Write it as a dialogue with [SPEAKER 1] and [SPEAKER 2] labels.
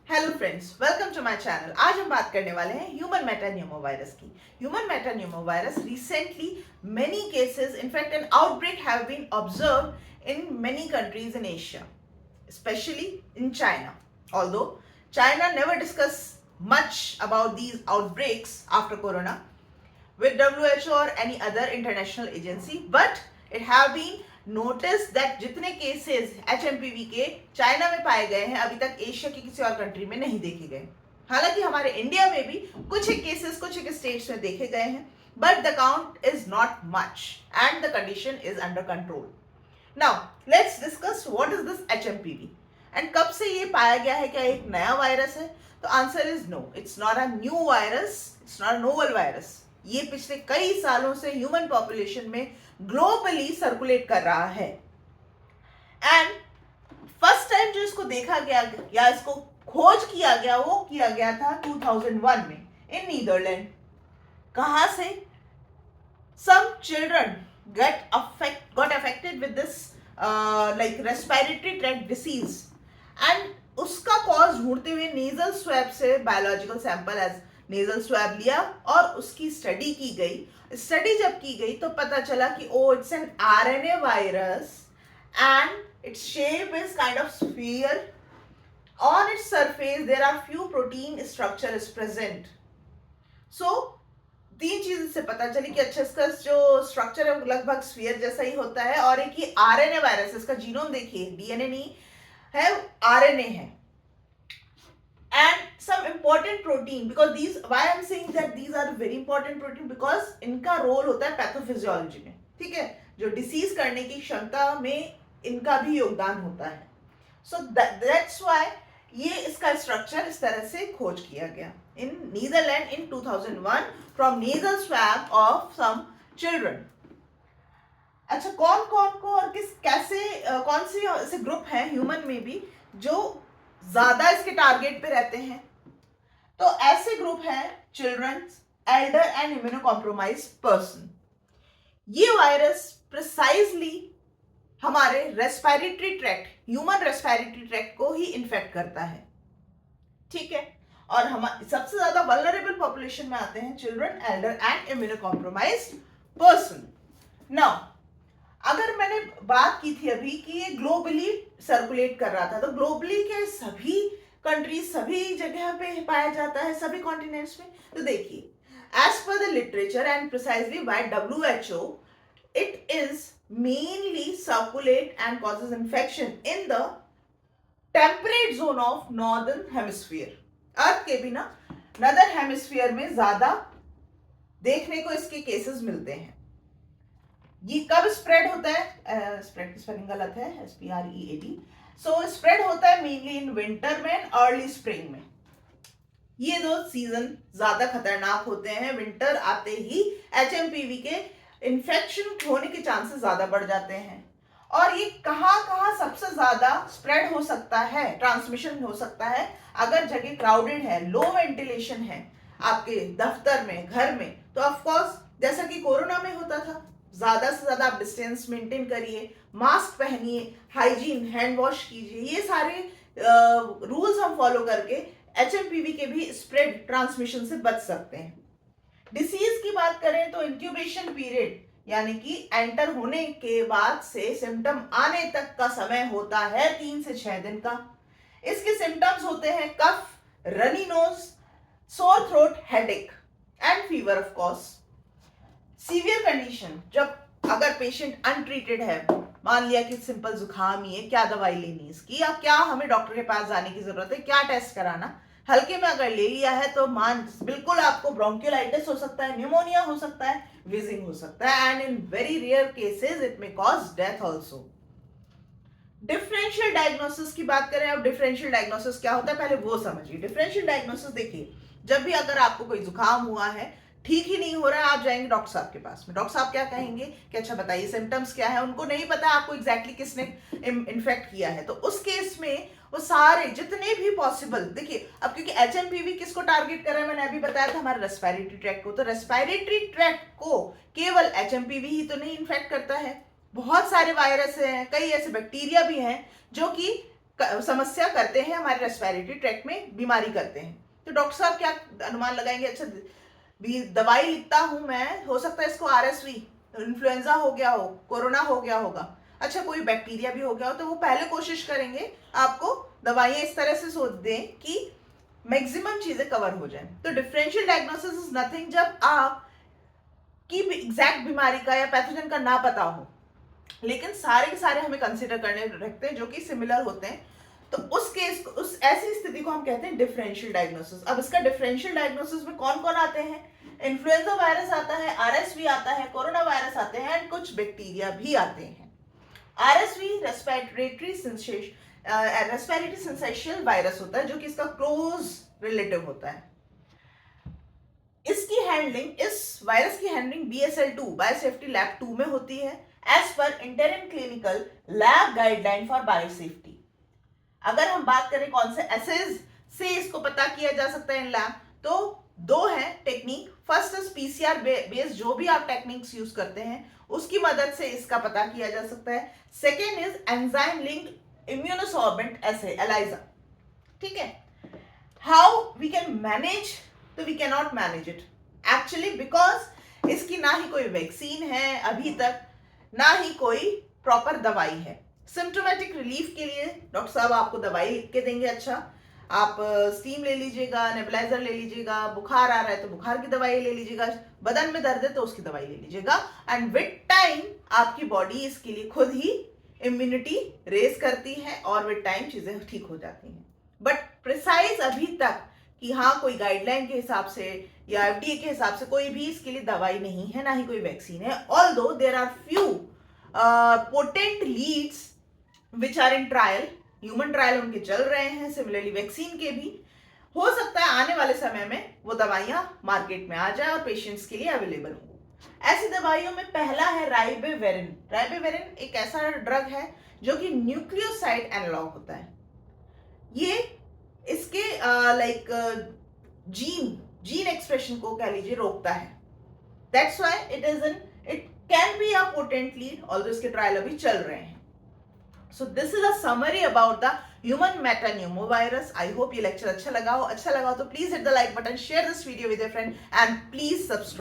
[SPEAKER 1] Hello friends, welcome to my channel. आज हम बात करने वाले हैं ह्यूमन मेटान्यूमोवायरस की। Human metapneumovirus recently many cases, in fact an outbreak have been observed in many countries in Asia, especially in China. Although China never discussed much about these outbreaks after corona with WHO or any other international agency, but it have been noticed that जितने cases HMPV के China में पाए गए हैं अभी तक Asia की किसी और कंट्री में नहीं देखे गए। हालांकि हमारे इंडिया में भी कुछ एक केसेस कुछ एक स्टेट्स में देखे गए हैं, but the count is not much and the condition is under control. Now let's discuss what is this HMPV and कब से ये पाया गया है। क्या एक नया वायरस है? तो answer is no, it's not a new virus, it's not a novel virus. ये पिछले कई सालों से ह्यूमन पॉपुलेशन में ग्लोबली सर्कुलेट कर रहा है एंड फर्स्ट टाइम जो इसको देखा गया या इसको खोज किया गया वो किया गया था 2001 में इन नीदरलैंड। कहां से? some children got affected with this like respiratory tract disease and उसका कॉज ढूंढते हुए नेजल स्वैब से biological sample as nasal swab लिया और उसकी स्टडी की गई। स्टडी जब की गई तो पता चला कि oh it's an RNA virus and its shape is kind of sphere. on its surface there are few protein structure is present. so तीन चीज से पता चली कि अच्छा इसका जो स्ट्रक्चर है लगभग स्फीयर जैसा ही होता है और एक ही आरएनए वायरस, इसका जीनोम देखिए, डीएनए नहीं है, आरएनए है। And some important protein, because these why I am saying that these are very important protein because इनका रोल होता है पैथोफिजियोलॉजी में, ठीक है, जो डिसीज करने की क्षमता में इनका भी योगदान होता है। सो दैट्स व्हाई ये इसका स्ट्रक्चर इस तरह से खोज किया गया in Netherlands in 2001 from nasal swab of some children. अच्छा, कौन कौन को और किस कैसे कौन सी ऐसे ग्रुप हैं ह्यूमन में भी जो ज्यादा इसके टारगेट पे रहते हैं? तो ऐसे ग्रुप हैं children, Elder and immuno compromise person. ये वायरस प्रिसाइजली हमारे respiratory tract, human respiratory tract को ही इन्फेक्ट करता है, ठीक है। और हम सबसे ज्यादा वल्नरेबल पॉपुलेशन में आते हैं children, Elder and immuno compromised person. Now अगर मैंने बात की थी अभी कि ये ग्लोबली सर्कुलेट कर रहा था, तो ग्लोबली के सभी कंट्रीज सभी जगह पे पाया जाता है, सभी कॉन्टिनेंट्स में। तो देखिए as per the literature and precisely by WHO it is mainly circulate and causes infection in the temperate zone of northern hemisphere। अर्थ के भी ना नदर हेमिस्फीयर में ज्यादा देखने को इसके केसेस मिलते हैं। ये कब स्प्रेड होता है? स्प्रेड की स्पेलिंग गलत है, SPREAD। सो स्प्रेड होता है मेनली इन विंटर में एंड अर्ली स्प्रिंग में। ये दो सीजन ज्यादा खतरनाक होते हैं। विंटर आते ही HMPV के इन्फेक्शन होने के चांसेस ज्यादा बढ़ जाते हैं। और ये कहाँ सबसे ज्यादा स्प्रेड हो सकता है, ट्रांसमिशन हो सकता है? अगर जगह क्राउडेड है, लो वेंटिलेशन है आपके दफ्तर में, घर में, तो ऑफ कोर्स जैसा कि कोरोना में होता था, ज्यादा से ज्यादा आप डिस्टेंस मेंटेन करिए, मास्क पहनिए, हाइजीन, हैंड वॉश कीजिए। ये सारे रूल्स हम फॉलो करके HMPV के भी स्प्रेड ट्रांसमिशन से बच सकते हैं। डिसीज की बात करें तो इंक्यूबेशन पीरियड यानी कि एंटर होने के बाद से सिम्टम आने तक का समय होता है 3 से 6 दिन का। इसके सिम्टम्स होते हैं cough, runny nose, sore throat, headache and fever of course. Severe condition, जब अगर पेशेंट अनट्रीटेड है, मान लिया कि सिंपल जुकाम ही है, क्या दवाई लेनी इसकी या क्या हमें डॉक्टर के पास जाने की जरूरत है, क्या टेस्ट कराना, हल्के में अगर ले लिया है तो बिल्कुल आपको ब्रोंकियोलाइटिस हो सकता है, न्यूमोनिया हो सकता है, विजिंग हो सकता है and in very rare cases it may cause death also. Differential diagnosis की बात करें, अब डिफरेंशियल डायग्नोसिस क्या होता है पहले वो समझिए। डिफरेंशियल डायग्नोसिस देखिए, जब भी अगर आपको कोई जुकाम हुआ है, ठीक ही नहीं हो रहा है, आप जाएंगे डॉक्टर साहब के पास में। डॉक्टर साहब क्या कहेंगे कि अच्छा बताइए सिम्टम्स क्या है। उनको नहीं पता आपको एग्जैक्टली किसने इन्फेक्ट किया है। तो उस केस में वो सारे जितने भी पॉसिबल, देखिए अब क्योंकि HMPV किसको टारगेट कर रहा है, मैंने अभी बताया था हमारे रेस्पिरेटरी ट्रैक्ट को। तो रेस्पिरेटरी ट्रैक्ट को केवल HMPV ही तो नहीं इन्फेक्ट करता है, बहुत सारे वायरस हैं, कई ऐसे बैक्टीरिया भी हैं जो कि समस्या करते हैं, हमारे रेस्पिरेटरी ट्रैक्ट में बीमारी करते हैं। तो डॉक्टर साहब क्या अनुमान लगाएंगे, अच्छा भी दवाई लिखता हूं मैं, हो सकता है इसको आरएसवी, इन्फ्लुएंजा हो गया हो, कोरोना हो गया होगा, अच्छा कोई बैक्टीरिया भी हो गया हो, तो वो पहले कोशिश करेंगे आपको दवाइयां इस तरह से सोच दें कि मैक्सिमम चीजें कवर हो जाए। तो डिफरेंशियल डायग्नोसिस इज नथिंग जब आप की एग्जैक्ट बीमारी का या पैथोजन का ना पता हो, लेकिन सारे के सारे हमें कंसिडर करने रखते हैं जो कि सिमिलर होते हैं, तो उस केस को, उस ऐसी स्थिति को हम कहते हैं डिफरेंशियल डायग्नोसिस। अब इसका डिफरेंशियल डायग्नोसिस में कौन कौन आते हैं, इन्फ्लुएंजा वायरस आता है, आरएसवी आता है, कोरोना वायरस आते हैं, एंड कुछ बैक्टीरिया भी आते हैं। आरएसवी रेस्पिरेटरी सिंसेशियल वायरस होता है, जो कि इसका क्लोज रिलेटिव होता है। इसकी हैंडलिंग, इस वायरस की हैंडलिंग BSL-2 बायोसेफ्टी लैब 2 में होती है as per interim clinical lab guideline for biosafety. अगर हम बात करें कौन से एसेज से इसको पता किया जा सकता है इन लैब, तो दो है technique. First is PCR based, जो भी आप टेक्निक्स यूज करते हैं उसकी मदद से इसका पता किया जा सकता है। Second is enzyme linked immunosorbent assay, ELISA। ठीक है, हाउ वी कैन मैनेज, तो we can not manage it actually, because इसकी ना ही कोई वैक्सीन है अभी तक, ना ही कोई प्रॉपर दवाई है। सिम्टोमेटिक रिलीफ के लिए डॉक्टर साहब आपको दवाई लिख के देंगे, अच्छा आप स्टीम ले लीजिएगा, नेबुलाइजर ले लीजिएगा, बुखार आ रहा है तो बुखार की दवाई ले लीजिएगा, बदन में दर्द है तो उसकी दवाई ले लीजिएगा, एंड विद टाइम आपकी बॉडी इसके लिए खुद ही इम्यूनिटी रेज करती है और विद टाइम चीजें ठीक हो जाती हैं। बट प्रिसाइज अभी तक कि हाँ कोई गाइडलाइन के हिसाब से या FDA के हिसाब से कोई भी इसके लिए दवाई नहीं है, ना ही कोई वैक्सीन है। Although there are few potent leads which are in trial, human trial उनके चल रहे हैं, सिमिलरली वैक्सीन के भी। हो सकता है आने वाले समय में वो दवाइयां मार्केट में आ जाए और पेशेंट्स के लिए अवेलेबल हो। ऐसी दवाइयों में पहला है राइबेवेरिन। राइबेवेरिन एक ऐसा ड्रग है जो कि न्यूक्लियोसाइड एनालॉग होता है। ये इसके जीन एक्सप्रेशन को कह लीजिए रोकता है। That's why it can be a potent lead, although इसके ट्रायल अभी चल रहे हैं। So this is a summary about the human metapneumovirus. I hope ये लेक्चर अच्छा लगा हो तो please hit the like button, share this video with your friend and please subscribe.